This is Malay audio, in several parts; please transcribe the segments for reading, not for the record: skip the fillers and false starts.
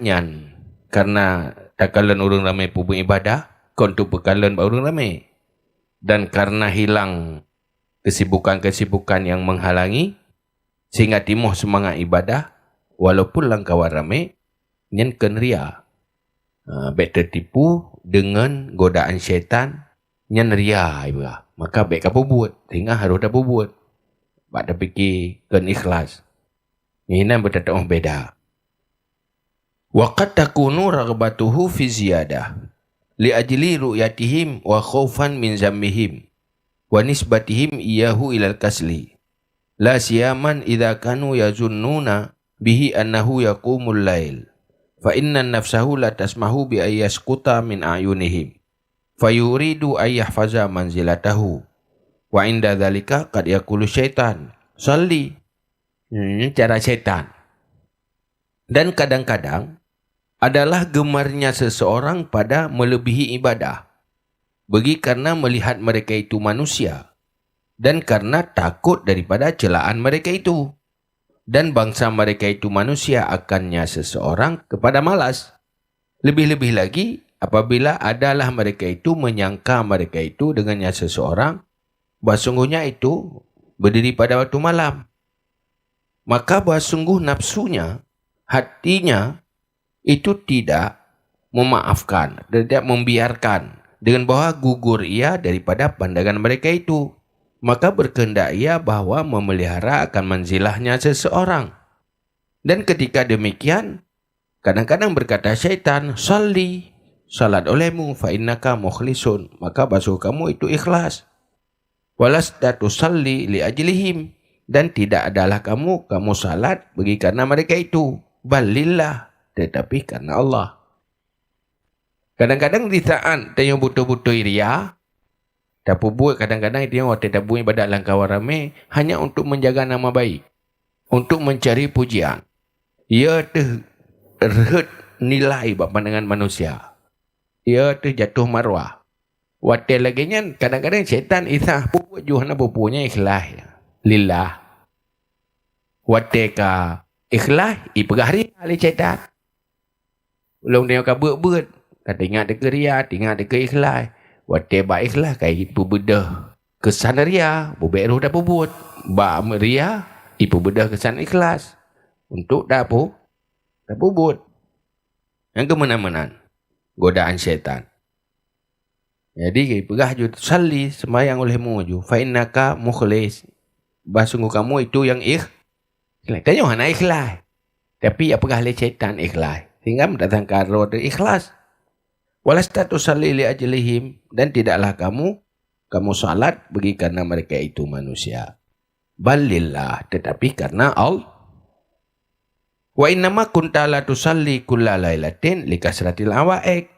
nyan karena takalan orang ramai pun ibadah kon tu bekalan orang ramai, dan karena hilang kesibukan-kesibukan yang menghalangi sehingga timuh semangat ibadah walaupun langkawan ramai nyan ken ria. Baik tertipu dengan godaan syaitan nyan ria ibadah. Maka baik kapu buat sehingga harus dah buat. Bak dah fikir ken ikhlas. Ini bertetap beda. Wa qad takunu raghbatuhu fi ziyadah li ajli ru'yatihim wa khaufan min zammihim wa nisbatihim iyahu ilal kasli la siyaman idza kanu yazunnuna bihi annahu yaqumul lail fa inna nafsahu la tasmahu bi ayyasquta min ayunihim fayuridu ayyahfaza manzilatahu wa inda dhalika qad yaqulu syaitan salli. Cara syaitan. Dan kadang-kadang adalah gemarnya seseorang pada melebihi ibadah. Bagi karena melihat mereka itu manusia. Dan karena takut daripada celaan mereka itu. Dan bangsa mereka itu manusia akannya seseorang kepada malas. Lebih-lebih lagi apabila adalah mereka itu menyangka mereka itu dengannya seseorang. Bahasungguhnya itu berdiri pada waktu malam. Maka bersungguh nafsunya, hatinya itu tidak memaafkan, tidak membiarkan dengan bahwa gugur ia daripada pandangan mereka itu. Maka berkehendak ia bahawa memelihara akan manzilahnya seseorang. Dan ketika demikian, kadang-kadang berkata syaitan, salli, salat olehmu, fa innaka mukhlisun, maka basuh kamu itu ikhlas. Walasta tusalli li ajlihim, dan tidak adalah kamu salat bagi karena mereka itu. Balillah, tetapi karena Allah. Kadang-kadang di saat dia butuh-butuh ria, tak buat kadang-kadang dia tak buat ibadat langkawan ramai hanya untuk menjaga nama baik, untuk mencari pujian. Ia terhut nilai buat pandangan manusia. Ia terjatuh marwah. Watel lagi nya kadang-kadang syaitan isah buat juhana pupunya ikhlas. Lillah. Wateka ikhlas ipegah ria oleh syaitan. Ulung dia buat kata ingat deka ria, ingat deka ikhlas. Wateba ikhlas kai ipu bedah kesan ria, bubek roh dah buat. Ba ria ipu bedah kesan ikhlas. Untuk dah buat. Yang kemana-mana godaan syaitan. Jadi pegah ju salli sembahyang olehmu ju fa innaka mukhlis. Basungguh kamu itu yang ikhlas. Tanya hana ikhlas. Tapi apakah oleh syaitan ikhlas? Sehingga mendatangkan roh ikhlas. Walasta tusalli li ajlihim, dan tidaklah kamu salat bagi karena mereka itu manusia. Balillah, tetapi karena Allah. Wa innama kunta la tusalli kulla lailatin likasratil awaik.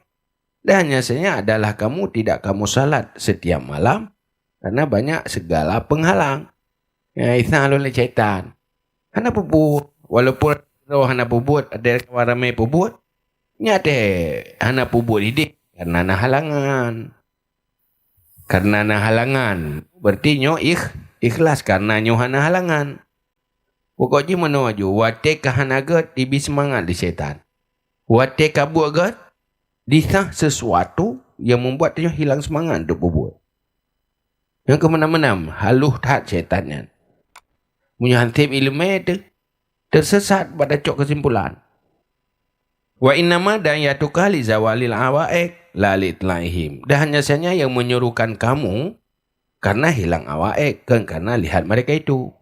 Dan hanya adalah tidak kamu salat setiap malam karena banyak segala penghalang. Ya, isna oleh syaitan. Hana puput, walaupun roh hana puput, ada kawan ramai puput, nyata hana puput hidup karena halangan. Berarti nyo ikhlas karena nyo hana halangan. Pokoknya mana aju, wate kahana get ibi semangat di syaitan. Wate kabu get disah sesuatu yang membuat dia hilang semangat untuk berbuat. Yang kemana-mana haluh tak syaitannya. Punya hantip ilmu itu tersesat pada cok kesimpulan. Wa innama da'yatuka li zawalil awaik la li itlaihim. Dan hanya saja yang menyuruhkan kamu karena hilang awaik, karena lihat mereka itu.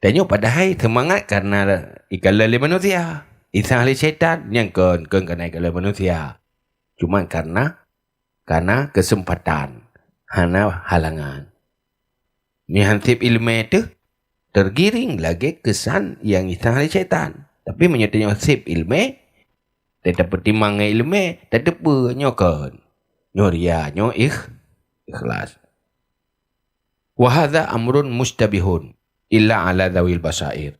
Dan padahal semangat karena ikan lele manusia. Isang ahli syaitan yang kena ikan lele manusia. Cuma karena kesempatan, hana halangan. Ni hantip ilmu itu tergiring lagi kesan yang isang ahli syaitan. Tapi menyatakan sip ilmu, tetap pertimbang ilmu, tetap nyokan. Nyoria, ikhlas. Wahada amrun mustabihun illa ala dhawil basair.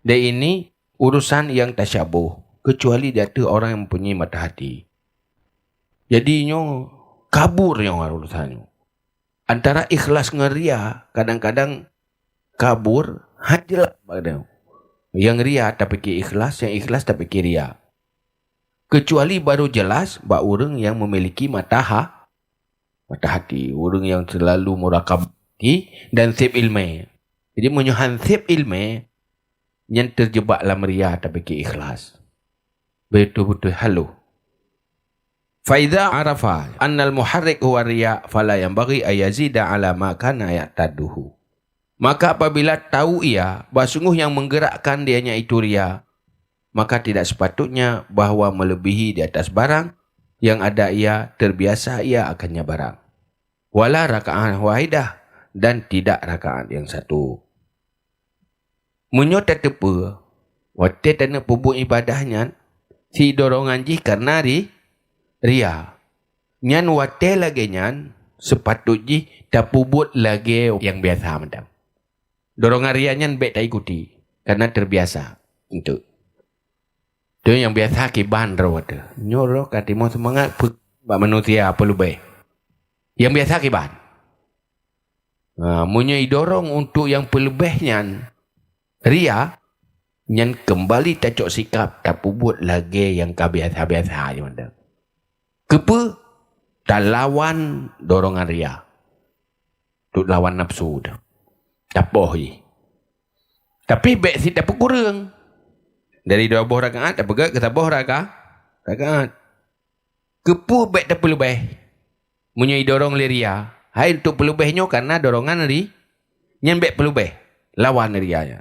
Dan ini urusan yang tasyabuh, kecuali dia tu orang yang mempunyai mata hati. Jadi kabur urusannya. Antara ikhlas ngeria, kadang-kadang kabur, hajilah. Yang ria tak fikir ikhlas, yang ikhlas tak fikir ria. Kecuali baru jelas bak orang yang memiliki mata hati. Orang yang selalu murakabati dan sip ilmu. Jadi menyuhan sip ilmu yang terjebak dalam riya tapi ikhlas. Betul-betul halu. Faidha arafa annal muharrik huwa riya fala yanbaghi ayazida ala ma kana ya'taduhu. Maka apabila tahu ia bahawa sungguh yang menggerakkan dianya itu riya, maka tidak sepatutnya bahawa melebihi di atas barang yang ada ia terbiasa ia akannya barang. Wala raka'ah wahidah dan tidak rakaat yang satu. Munyo tetepa wate tana pubuk ibadahnya si dorongan ji karena riya. Nyan wate lagi nyan sepatut ji tak pubut lagi yang biasa madam. Dorongan riya nyan baik tak ikuti karena terbiasa. Itu yang biasa kiban rawat. Nyorok hati mau semangat bak manusia apa lebih. Yang biasa kiban. Munyo idorong untuk yang pelebihnya riya nyan kembali tacok sikap tak pubut lagi yang kebiasa-biasa je madam. Kepa tak lawan dorongan riya. Untuk lawan nafsu dah. Tak boh je. Tapi baik si tak kurang. Dari 12 rakaat tak pegat ke 10 rakaat. Kepa baik tak pelebih. Munyo dorong le riya. Hai untuk pelebihnya karena dorongan ri nyan baik pelebih. Lawan riya nya.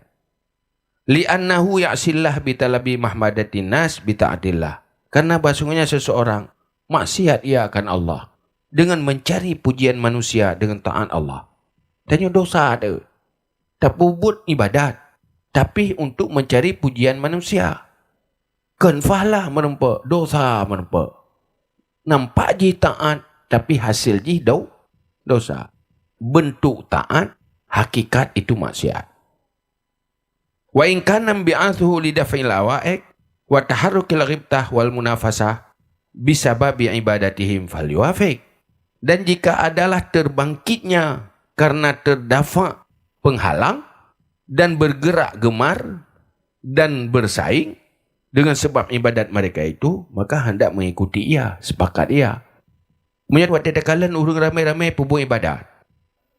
Li'annahu ya'sillah bitalabi mahmadatin nas bita'atillah. Karena bahasanya seseorang maksiat ia akan Allah dengan mencari pujian manusia dengan taat Allah. Tanya dosa ada. Tak pubut ibadat. Tapi untuk mencari pujian manusia. Kenfahlah menempa. Dosa menempa. Nampak je taat. Tapi hasil je dosa. Bentuk taat. Hakikat itu maksiat. Wa in kana bi'athuhu lidaf'il awa'ik wa taharrukil ghibtah wal munafasah bisababi ibadatihim falyuwafiq. Dan jika adalah terbangkitnya karena terdafa penghalang dan bergerak gemar dan bersaing dengan sebab ibadat mereka itu, maka hendak mengikuti ia, sepakat ia. Menyat waktu dekalan urung ramai-ramai pubuk ibadat.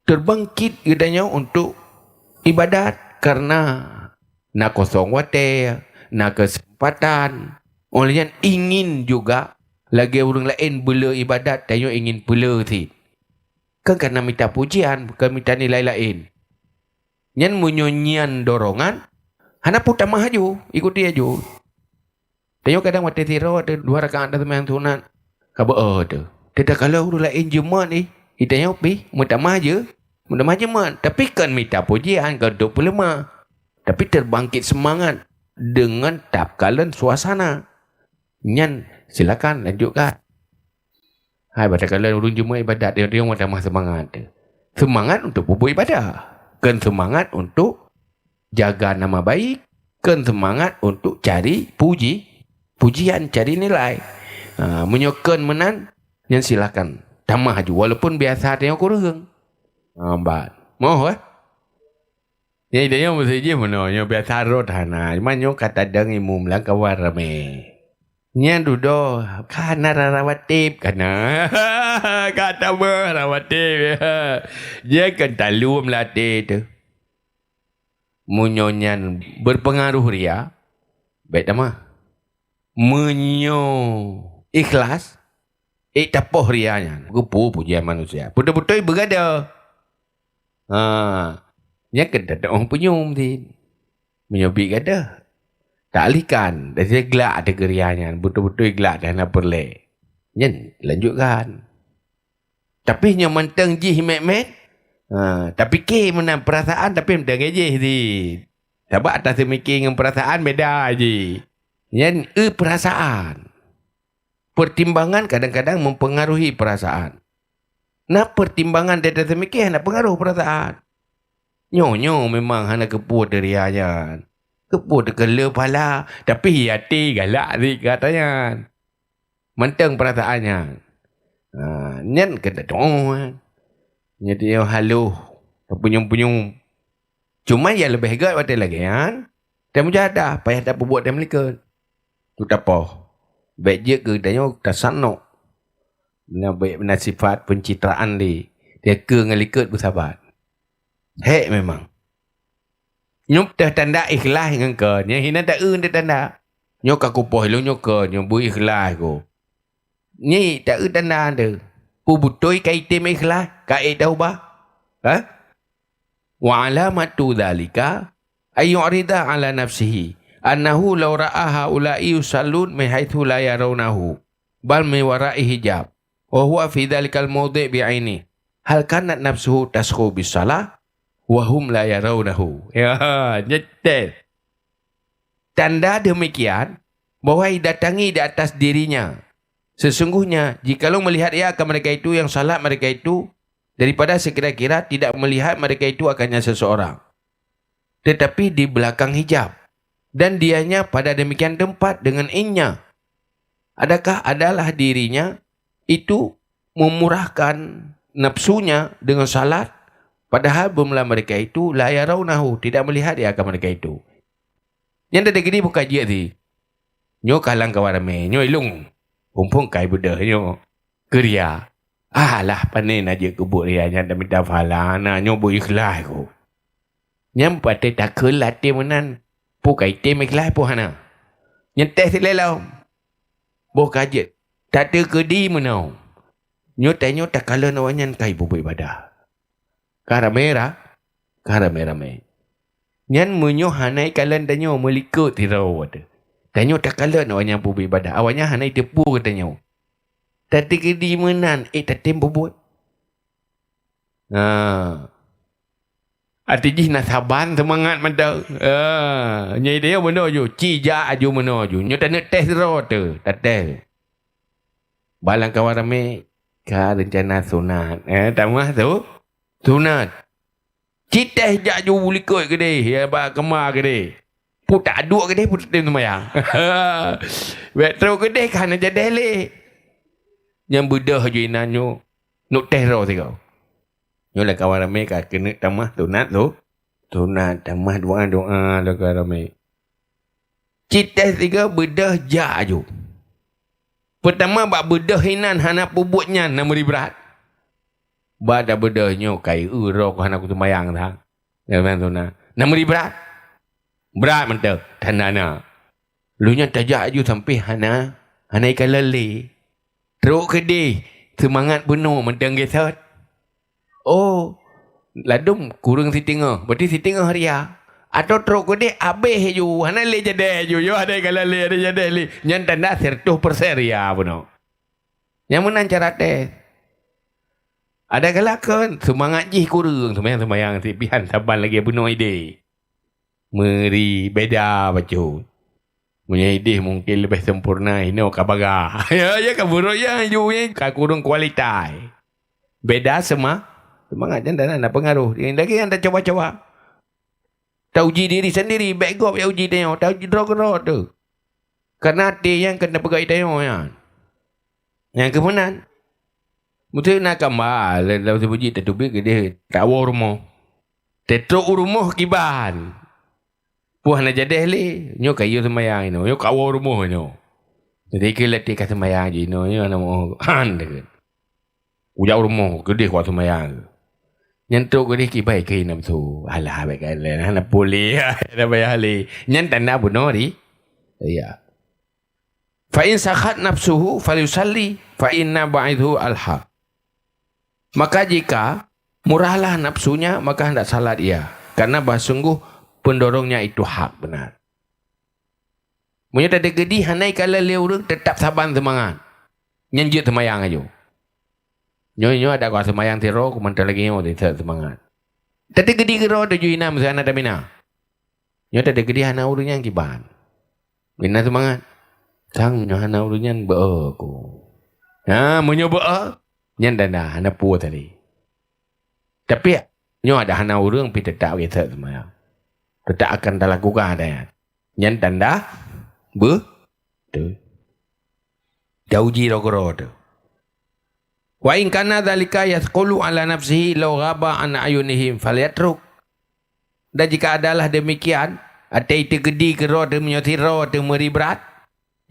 Terbangkit gedanya untuk ibadat karena nak kosong wate, nak kesempatan. Olehnya ingin juga lagi orang lain bela ibadat, tanya ingin pula si. Kan kerana minta pujian, bukan minta nilai lain. Nyan munyonyian dorongan, hana pun tak maju, ikuti aja. Tanya kadang wate tiro ada 2 rakaat ada teman sunat. Kaba tu. Tidak kalau orang lain jemaat ni, kita tanya pi, minta maju, man. Tapi kan minta pujian, kan 25. Tapi terbangkit semangat dengan tapkalan suasana. Nyan silakan lanjutkan. Hai pada kalian urung jemaah ibadat dia macam semangat. Semangat untuk pupuk ibadah. Kan semangat untuk jaga nama baik. Kan semangat untuk cari pujian, cari nilai. Menyokan menan yang silakan. Tamah je walaupun biasa tengok kurang. Mbak. Mau Ya dia mesti je mana nya biasa rot hana. Manyo kata dang imum lang kawar rame. Nya dudo kana rawatip kana. Kata rawatip. Dia kan talum latih tu. Munyonyan berpengaruh ria. Baik tamah. Munyo ikhlas. Tapoh rianya. Gepu pujian manusia. Betul-betul bergada. Nya kena ada orang penyum ti. Menyobik kata. Tak alihkan. Dan dia gelak ada gerianya. Betul-betul gelak dan nak perlek. Nya lanjutkan. Tapi nya mentang jih mek-mek. Tapi ke menang perasaan tapi mentang jih ti. Sebab atas mikir dengan perasaan beda je. Nya perasaan. Pertimbangan kadang-kadang mempengaruhi perasaan. Nah pertimbangan dari atas mikir nak pengaruh perasaan. Nyo memang hana kepu dari aja. Kepu dekela pala. Tapi hati galak ni katanya. Mentang perasaannya. Nyan kena dong. Jadi yang haluh. Punyum-punyum. Cuma yang lebih hegat waktu lagi kan. Dia mujahadah. Payah tak buat dia melikat. Tu tak apa. Baik je ke tanya tasanuk. Benar baik benar sifat pencitraan dia ke dengan likut bersahabat. Hek memang. Nyok dah tanda ikhlas dengan ke. Yang hina tak dia tanda. Nyok aku poh lu nyok ke. Nyok bu ikhlas ko. Ni tak tanda ada. Pu butoi kaitim ikhlas. Kait tahu bah. Ha? Wa alamatu dhalika ayyurida ala nafsihi. Annahu law ra'aha ulai yusallun min haitsu la yarawnahu. Bal min wara'i hijab. Wa huwa fi dhalikal mawdi' bi'aini. Hal kanat nafsuhu taskhu bisalah wa hum la yarawnahu. Ya, nyetel. Tanda demikian bahwa datangi di atas dirinya. Sesungguhnya jikalau melihat ia akan mereka itu yang salat mereka itu daripada sekira-kira tidak melihat mereka itu akannya seseorang. Tetapi di belakang hijab dan dianya pada demikian tempat dengan innya. Adakah adalah dirinya itu memurahkan nafsunya dengan salat padahal bermula mereka itu la yarawnahu, tidak melihat dia akan mereka itu. Yang tadi gini bukan dia si. Nyo kalang kawan ramai, nyo ilung. Pumpung kai budak nyo. Keria. Alah panen aja kubur dia yang dah minta falana nyo bu ikhlas ko. Nyam pate tak kelat dia menan. Pu kai tem ikhlas pu hana. Nyentek selelau. Boh kajet. Tak ada kedi menau. Nyo tanya tak kala nawanyan kai bubu ibadah. Karamera. Nyan menyo hanai kalan tanyo melikut tirau ada. Tanyo tak kala nawanyan bubu ibadah. Awalnya hanai tepu katanya. Tak ada kedi menan. Tak tempo buat. Artinya nak saban semangat mantau. Nyai dia benda je. Cijak aju mana je. Nyo tak nak test tirau tu. Tak test. Balang kawan ramai. Ka rencana sunat. Tak mah tu. Sunat. Cita hijak ju likut ke dia. Ya ba kemar ke dia. Pu tak aduk ke dia pu tem semayang. Betro ke dia kan jadi le. Yang bedah je nanyo. Nuk teh ro si kau. Nyo lah kawan ramai ka kena tamah sunat tu. Sunat tamah doa lah kawan ramai. Cita tiga bedah jak ju. Pertama bak bedah hinan hana pubutnya nama berat. Bak dah bedahnya kai urok hana ku semayang tang. Ya man tu na. Nama berat. Berat mentau tanana. Lu nya tajak aju sampai hana ikan lele. Teruk ke dia semangat penuh mentang gesat. Oh, ladum kurang si tengah. Berarti si tengah ria. Atau teruk ke dia habis je. Hana le jadi je. Yo ada ikan lele ada jadi le. Yang tanda 100% ria penuh. Yang mana cara tes? Ada galakan semangat jih kurang semayang si pihan saban lagi penuh ide. Meri beda baca. Punya ide mungkin lebih sempurna ini kabaga. Ya kan buruk ya you ka kurang kualitas. Beda semangat dan ada pengaruh. Yang lagi anda coba-coba. Tak uji diri sendiri, back up ya uji tengok, tak uji draw tu. Karena hati yang kena pegang tengok ya. Yang kemudian mesti nak kembal lalu sebuji tertubi ke dia tak war rumah. Tetruk rumah kiban. Puan nak jadi le, nyo kayu semayang ino, nyo kawar rumah ino. Jadi keletih kat semayang je ino, nyo nama han dekat. Ujak rumah ke dia kuat semayang. Nyentuk ke dia kibai ke nam tu. Alah baik kan le, nak boleh dah bayar le. Nyen tanda bunuh di. Ya. Fa in sakhat nafsuhu falyusalli fa inna ba'idhu alha. Maka jika murahlah nafsunya maka hendak salat ia karena sungguh pendorongnya itu hak benar. Punya tak ada gedi hanai kala leurung tetap saban semangat. Nyenjut semayang aja. Nyo ada kuasa semayang tiro kumantar lagi nyo tetap semangat. Tak ada gedi kero tu juina masa anak damina. Nyo tak ada gedi hana urungnya kiban. Bina semangat. Sang nyo hana urungnya beako. Munyo beak. Nyan dana hana puas tadi. Tapi nyo ada hana urung pi tetap kita semayang. Tetap akan dah lakukan ada. Nyan tanda tu. Dauji rokoro tu. Wa in kana dzalika yasqulu ala nafsihi law ghaba an ayunihim falyatruk. Dan jika adalah demikian, ada itu gedi ke roh tu menyoti roh tu meri berat.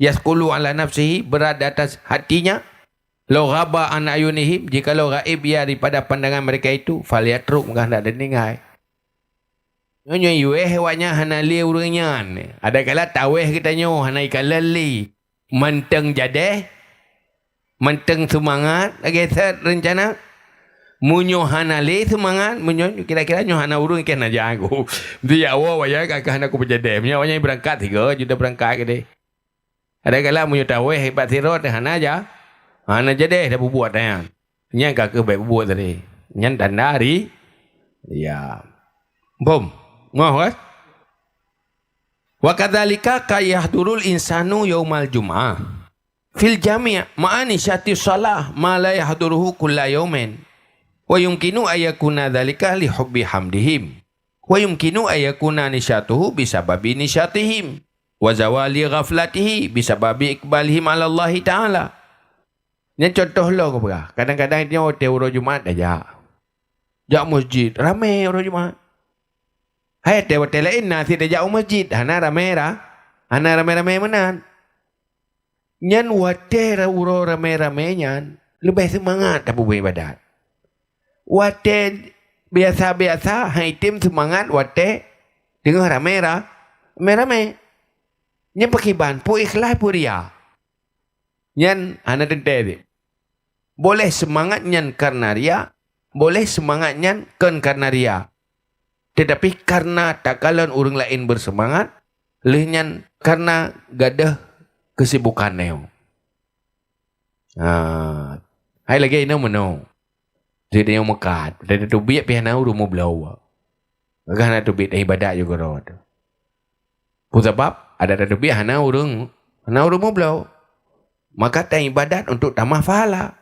Yasqulu ala nafsihi, berat di atas hatinya. Law ghaba an ayunihim, jikalau gaib ia daripada pandangan mereka itu, falyatruk, maka hendak dendengai. Nyonya yueh hewanya hanali urangnya. Ada kala taweh katanya hanai kalali. Menteng jadeh, menteng semangat, lagi rencana. Munyo hanali semangat, munyo kira-kira nyo hana urang ikan aja aku. Dia awal waya kakak hana aku berjadeh. Munyo awalnya berangkat 3 juta berangkat ke deh. Ada kala munyo taweh hebat sirot hana aja. Hana jadeh dah buat dah. Nya kakak baik buat tadi. Nyan tandari. Ya. Bom. Ngoh kan? Wa kadzalika kayahdurul insanu yaumal jum'ah fil jami' ma'ani syati shalah ma la yahduruhu kulla yaumin wa yumkinu ayakuna dzalika li hubbi hamdihim wa yumkinu ayakuna nisyatuhu bisababi nisyatihim wa zawali ghaflatihi bisababi ikbalihim ala Allah Ta'ala. Ini contoh lo ke. Kadang-kadang dia hotel orang Jumaat aja. Jak masjid ramai orang Jumaat. Hai hotel lain nasi dia jauh masjid. Hana ramai Hana ramai menan. Nyan hotel uro ramai nyan lebih semangat tak buat ibadat. Hotel biasa-biasa hai tim semangat hotel dengan ramai. Nyan pakai ban pu ikhlas pu ria. Nyan hana tente. Boleh semangat nyan karena ria, boleh semangat nyan karena ria. Tetapi karena tak kalan orang lain bersemangat, lehnya karena gadah kesibukan neo. Hai lagi ini mana? Jadi yang mekat, dari tu biar pihak nau rumah belau. Karena tu biar ibadat juga rod. Sebab ada tu biar nau rumah belau. Maka tak ibadat untuk tambah pahala.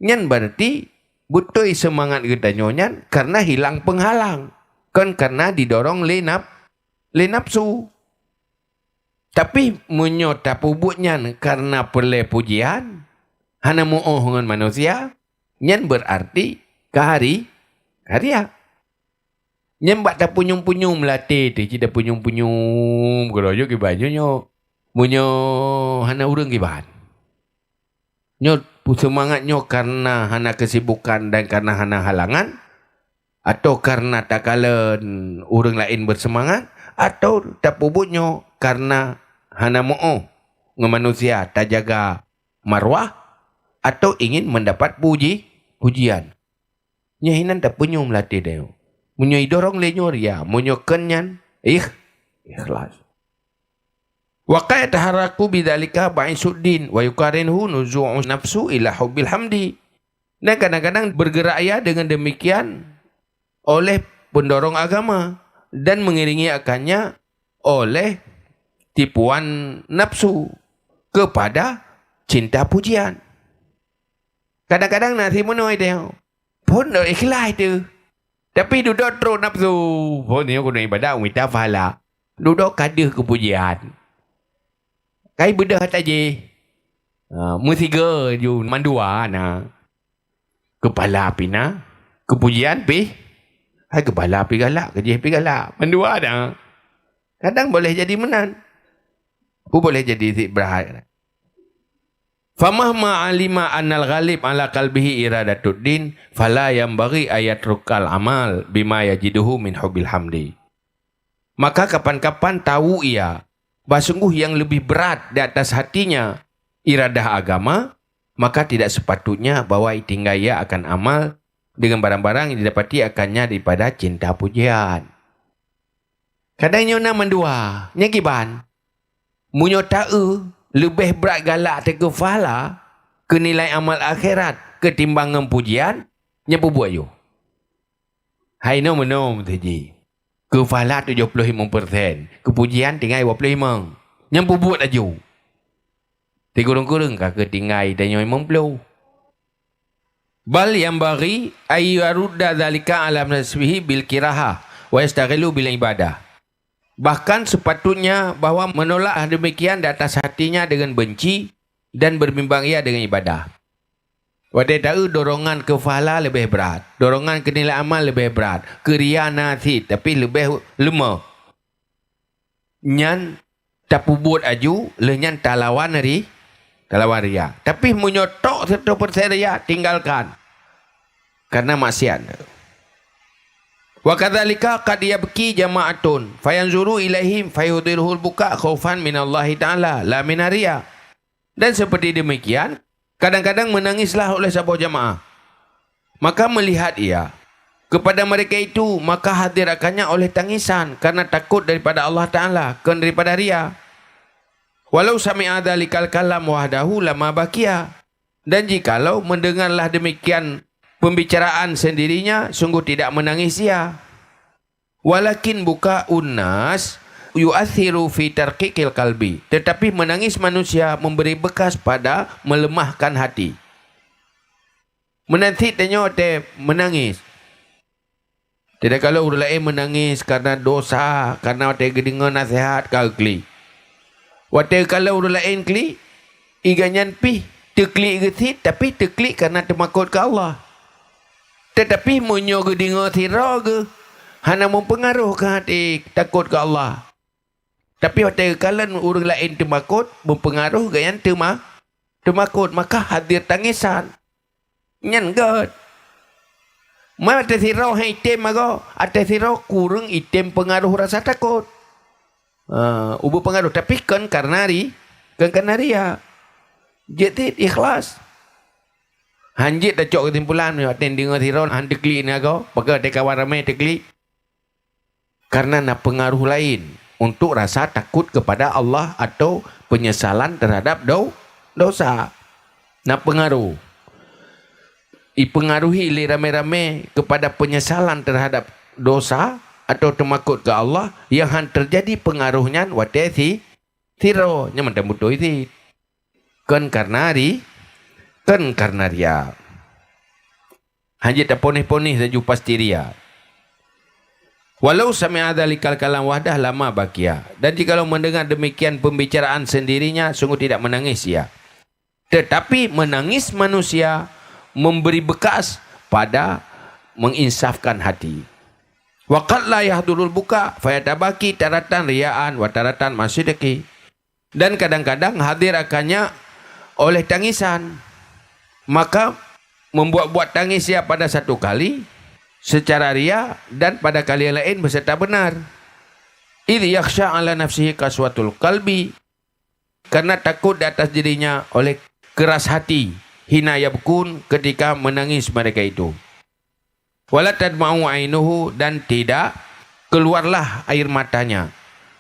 Nyan berarti butuh semangat kita nyonya karena hilang penghalang. Kan karena didorong le nafsu. Tapi menyota pubutnya karena perle pujian, hana mu'oh dengan manusia, nyan berarti karya. Nyan bak tak punyung-punyung melatih, tidak punyung-punyung, kalau juga bajunya, munyo hana urang kiban. Nyo semangatnya karena hana kesibukan dan karena hana halangan, atau karena tak kalan orang lain bersemangat, atau tak pubutnya karena hana mo'o dengan manusia tak jaga marwah, atau ingin mendapat pujian. Nyahinan tak punya melatih dia. Munyo idorong lenyor ya, munyo kenyan ikhlas. Wa qad taharaku bidzalika ba'isuddin wa yuqarinhu nuzu'u nafsu ila hubbil hamdi. Dan kadang-kadang bergerak ya dengan demikian oleh pendorong agama dan mengiringi akannya oleh tipuan nafsu kepada cinta pujian. Kadang-kadang nasi menoi dia pun ikhlas tu. Tapi duduk terus nafsu. Pun dia guna ibadah minta pahala. Duduk kadah kepujian. Kai bedah taji. Musiga ju mandua na. Kepala pina. Kepujian pi. Hai kepala pi galak, kerja pi galak. Mandua dah. Kadang boleh jadi menan. Boleh jadi zibrah. Famahma alima annal ghalib ala qalbihi iradatuddin fala yambaghi ayatrukal amal bima yajiduhu min hubbil hamdi. Maka kapan-kapan tahu ia bahawa sungguh yang lebih berat di atas hatinya iradah agama, maka tidak sepatutnya bahwa tinggal ia akan amal dengan barang-barang yang didapati akannya daripada cinta pujian. Kadangnya nak mendua, nyakiban. Munyo ta'u lebih berat galak teka fahala ke nilai amal akhirat ketimbangan pujian, nyapu buat yo. Hai no menom taji. Ke fahala 75%, kepujian tinggal 25%. Nyapu buat aja. Tegurung-kurung ke tinggal dan 50%. Bal yang bagi ayyarudda dzalika ala nasbihi bil kiraha wa yastaghilu bil ibadah. Bahkan sepatutnya bahawa menolak demikian di atas hatinya dengan benci dan berbimbang ia dengan ibadah. Wadai tahu dorongan ke pahala lebih berat, dorongan ke nilai amal lebih berat, ke riya nasi tapi lebih lemah. Nyan tak pubut aju lenyan talawan ria. Tapi menyotok 100% ria, tinggalkan. Karena maksiat. Wa kadzalika qad yabki jama'atun fayanzuru ilaihim fayudhirul buka khaufan minallahi ta'ala la minaria. Dan seperti demikian, kadang-kadang menangislah oleh sebuah jamaah. Maka melihat ia kepada mereka itu, maka hadir akannya oleh tangisan karena takut daripada Allah Ta'ala, bukan daripada ria. Walau sami'a dzalikal kalam wahdahu lama bakia. Dan jikalau mendengarlah demikian pembicaraan sendirinya, sungguh tidak menangis ia. Walakin buka unnas yu'athiru fi tarqiqil qalbi. Tetapi menangis manusia memberi bekas pada melemahkan hati. Menanti tanya menangis. Tidak kalau orang lain menangis karena dosa, karena wate dengar nasihat kau kli. Wate kalau orang lain kli, iganyan pi teklik gesit tapi teklik karena termakut ke Allah. Tetapi munyo ge dengar tira ge hana mempengaruh ke hati takut ke Allah. Tapi wate kalau orang lain termakut mempengaruh gayan termakut, maka hadir tangisan. Nyan god. Mana terhirau item mago, ada terhirau kurang item pengaruh rasa takut. Ubu pengaruh, tapi kan karena ria. Jadi ikhlas. Hanjit dah cok kesimpulan, aten dengar terhirau, hantik klik ni ago, pakai tekawan ramai teklik. Karena nak pengaruh lain untuk rasa takut kepada Allah atau penyesalan terhadap dosa. Nak pengaruh. Dipengaruhi oleh ramai-ramai kepada penyesalan terhadap dosa atau termakut ke Allah yang terjadi pengaruhnya watesi tiro nya macam betul itu kan karena ria hanya tak ponih-ponih saja pasti ria. Walau sami'a dzalikal kalam wahdah lama bakia. Dan jikalau mendengar demikian pembicaraan sendirinya sungguh tidak menangis ia. Tetapi menangis manusia memberi bekas pada menginsafkan hati. Waqad la yahdurul buka fayatabaki taratan riyaan wa taratan masidiki. Dan kadang-kadang hadir akannya oleh tangisan. Maka membuat-buat tangis ia pada satu kali secara ria dan pada kali yang lain berserta benar. Idh yakhsha ala nafsihi kaswatul qalbi. Karena takut di atas dirinya oleh keras hati. Hina yabkun ketika menangis mereka itu. Wala tadma'u ainuhu dan tidak keluarlah air matanya.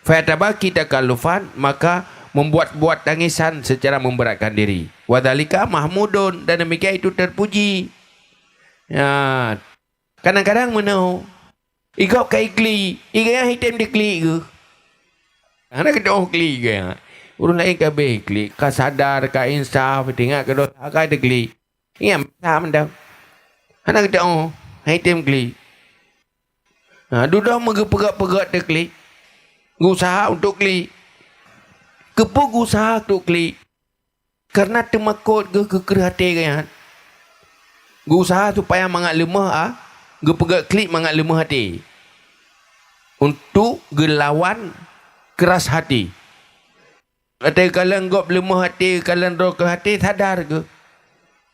Fayatabaki takallufan maka membuat-buat tangisan secara memberatkan diri. Wadhalika mahmudun dan demikian itu terpuji. Ya, kadang-kadang menau. Igau kai kli, igau hitam di kli ke. Ana kedong kli ke. Urang lain kabeh klik, ka sadar, ka insaf, tengok ke dosa, ka ada klik. Ingat sama dah. Anak kita item klik. Dudah mengepegak-pegak te klik. Usaha untuk klik. Kepuk usaha untuk klik. Karena termakut ke kerhati kan. Usaha supaya mangat lemah gepegak klik mangat lemah hati. Untuk gelawan keras hati. Ada kalian gop lemah hati, kalian roh ke hati, sadar ke?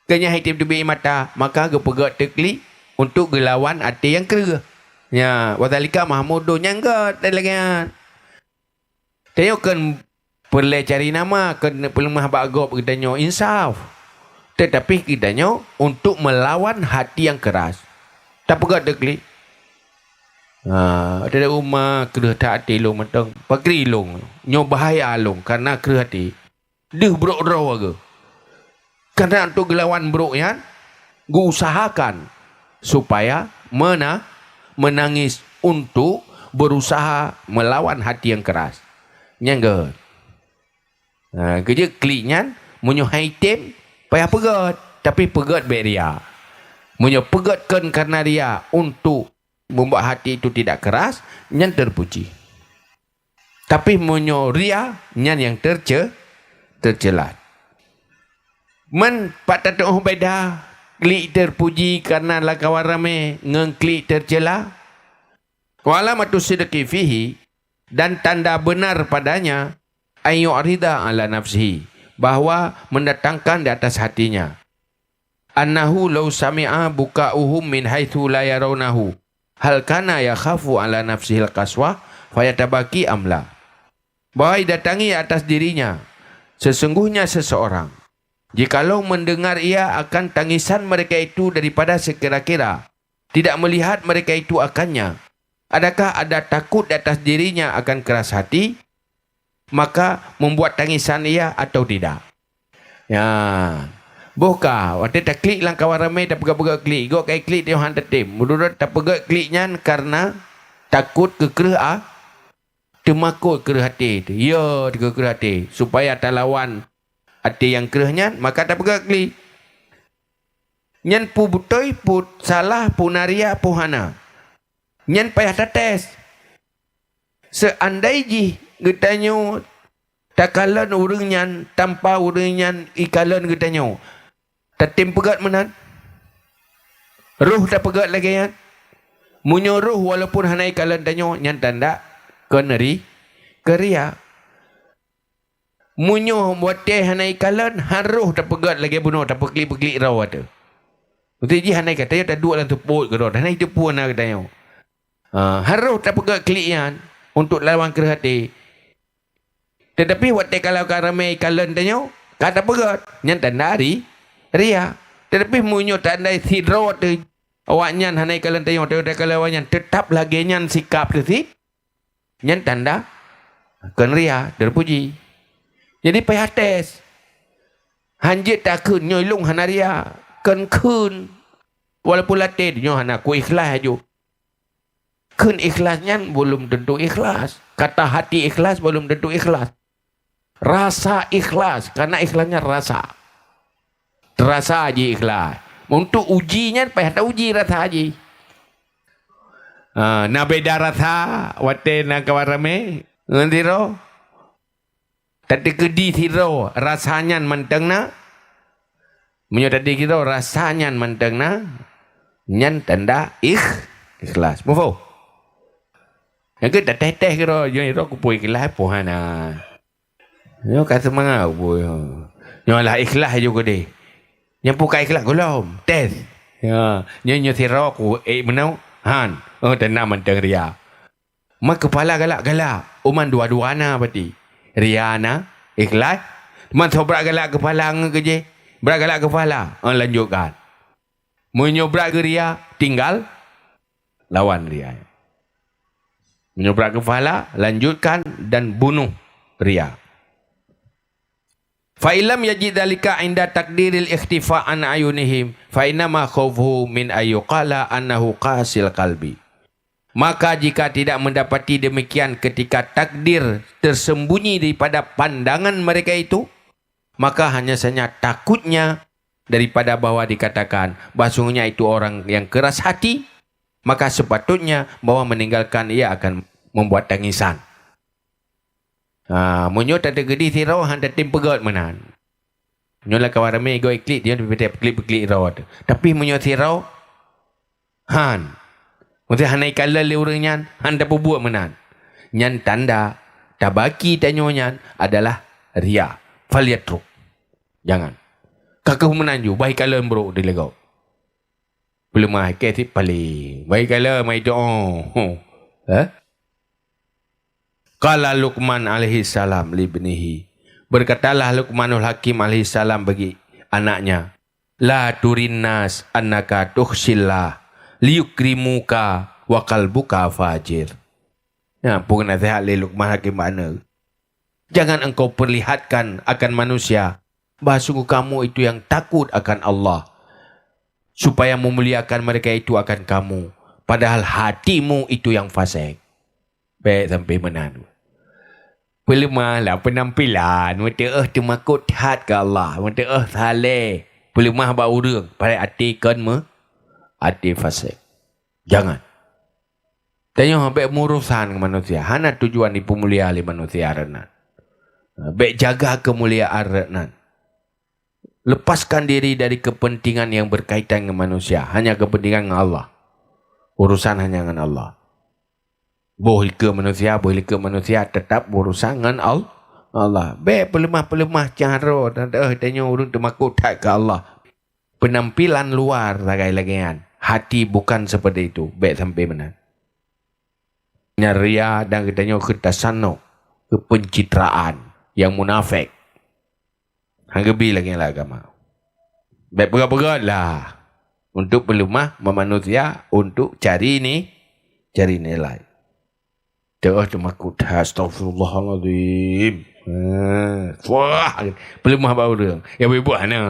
Kanya hitam tebi mata, maka gepegak teklik untuk gelawan hati yang kera. Ya, wadhalika mahmudun yang gak, dan lagi. Tanya kan perlu cari nama, kan perlu mahabak gop kita nyo insaf. Tetapi kita nyo untuk melawan hati yang keras. Tak pegak teklik. Ada rumah kerah tak hati long matang pagri long nyo bahaya long karena kerah hati deh brok raw ke karena untuk gelawan brok ya gu usahakan supaya menangis untuk berusaha melawan hati yang keras nyangga kerja kliknya munyo haitem payah pegat tapi pegat beria munyo pegatkan karena dia untuk membuat hati itu tidak keras, nyan terpuji. Tapi munyo ria, nyan yang tercelat. Man patatuh beda, klik terpuji karena lakawan rame, ngengklik tercela. Walamatu sidqi fihi, dan tanda benar padanya, ayyurida ala nafsihi, bahawa mendatangkan di atas hatinya, annahu law sami'a buka'uhum min haitsu la yarawnahu hal kana yakhafu ala nafsihil qaswah fayatabaki amla, bahwa datangi atas dirinya sesungguhnya seseorang, jikalau mendengar ia akan tangisan mereka itu daripada sekira-kira tidak melihat mereka itu akannya, adakah ada takut di atas dirinya akan keras hati, maka membuat tangisan ia atau tidak. Ya, bohkah waktu tak klik lang kawan ramai tak pegang-pegang klik, gok kai klik dia han tetim, mudah tak pegang kliknya karena takut kekerah temakut kerah hati tu. Ya, kerah hati supaya tak lawan hati yang kerahnya, maka tak pegang klik. Nyan pu butoi pu salah pu naria pu hana. Nyan payah tetes. Seandai ji getanyo takalan urang nyan tanpa urang nyan ikalan getanyo. Tatim pegat menan. Ruh tak pegat lagi yan. Munyo ruh walaupun hana ikalan tanyo nyan tanda keneri keria. Munyo buat teh hana ikalan haruh tak pegat lagi bunuh tak peklik-peklik raw ada. Untuk ji hanai kata tak dua dalam tepuk ke dah. Hanai tepu nak katanya. Haruh tak pegat klik yan untuk lawan kerah hati. Tetapi waktu kalau ramai kalian tanya, kata pegat nyan tanda hari ria. Tetapi munyo tanda sidro tu awak nyan hanai kalian tanya, tetapi kalau awak nyan tetap lagi nyan sikap tu si nyan tanda kan ria terpuji. Jadi payah tes. Hanjit tak kun nyolong hanaria. Kun walaupun latih nyo hana ku ikhlas aja. Kun ikhlasnya belum tentu ikhlas. Kata hati ikhlas belum tentu ikhlas. Rasa ikhlas, karena ikhlasnya rasa. Terasa aja ikhlas. Untuk ujinya payah tak uji rasa aja. Na beda rasa wate na kawarame ngandiro. Tadi kedi siro rasanya menteng na. Menyo tadi kita rasanya menteng na nyan tanda ikhlas. Mufo. Yang kita teh-teh kira yo ro ku pui ikhlas pohana. Yo kata mangau pui. Yo lah ikhlas juga deh. Yang pukai ikhlas golom tes. Ya, nyo siro ku menau han. Oh tanda menteng ria. Mak kepala galak-galak. Uman dua-duana berarti. Riana ikhlas. Man sobrak galak kepala ngeje. Berat kepala, lanjutkan. Menyobrak ke ria, tinggal lawan ria. Menyobrak kepala, lanjutkan dan bunuh ria. Fa'ilam yajid dhalika inda takdiril ikhtifa an ayunihim fa'inama khawfuhu min ayyuqala annahu qasil qalbi. Maka jika tidak mendapati demikian ketika takdir tersembunyi daripada pandangan mereka itu, maka hanya saja takutnya daripada bahwa dikatakan bahasanya itu orang yang keras hati, maka sepatutnya bahwa meninggalkan ia akan membuat tangisan. Munyo tak ada gedi sirau handa tim pegat menan. Munyo lah kawan ramai go iklik dia klik rawat. Tapi munyo sirau han. Mesti hanai kala le urangnya handa buat menan. Nyan tanda tabaki tanyonya adalah ria. Falyatruk. Jangan. Kakak menanju. Baik kala bro. Dia legau. Belum mah. Ketip paling. Baik kala. Mai doa. Qala Luqman alaihi salam libnihi. Berkatalah Luqmanul Hakim alaihi salam bagi anaknya. La turinnas annaka tukhsillah. Liyukrimuka wa qalbuka fajir. Ya, pun nasihat li Luqman Hakim mana. Jangan engkau perlihatkan akan manusia bahawa sungguh kamu itu yang takut akan Allah, supaya memuliakan mereka itu akan kamu, padahal hatimu itu yang fasik. Baik sampai menan. Pelemahlah penampilan, mata temakut hat ke Allah, mata saleh. Pelemah bau urang, pada hati kan hati fasik. Jangan. Tanya sampai murusan manusia, hana tujuan dipemulia oleh manusia renan. Baik jaga kemuliaan renan. Lepaskan diri dari kepentingan yang berkaitan dengan manusia. Hanya kepentingan dengan Allah. Urusan hanya dengan Allah. Boleh ke manusia, tetap urusan dengan Allah. Baik pelemah-pelemah cara tanya urung termakut tak ke Allah. Penampilan luar lagai-lagaian. Hati bukan seperti itu. Baik sampai mana. Nyaria dan katanya ketasano. Kepencitraan. Yang munafik. Hanggebi lagi agama. Baik berat-berat lah. Untuk pelemah manusia. Untuk cari nilai. Terus termakut. Astagfirullahaladzim. Wah, pelemah baru dia. Yang buat mana?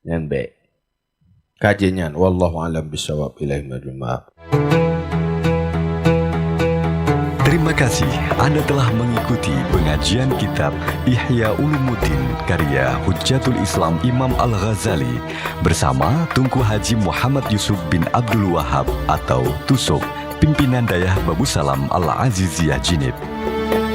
Yang baik. Kajian. Wallahu a'lam bishawab. Ilahi majma'ab. Terima kasih Anda telah mengikuti pengajian kitab Ihya Ulumuddin karya Hujjatul Islam Imam Al-Ghazali bersama Tunku Haji Muhammad Yusuf bin Abdul Wahab atau Tusuk, pimpinan Dayah Babu Salam Al-Aziziyah Jinib.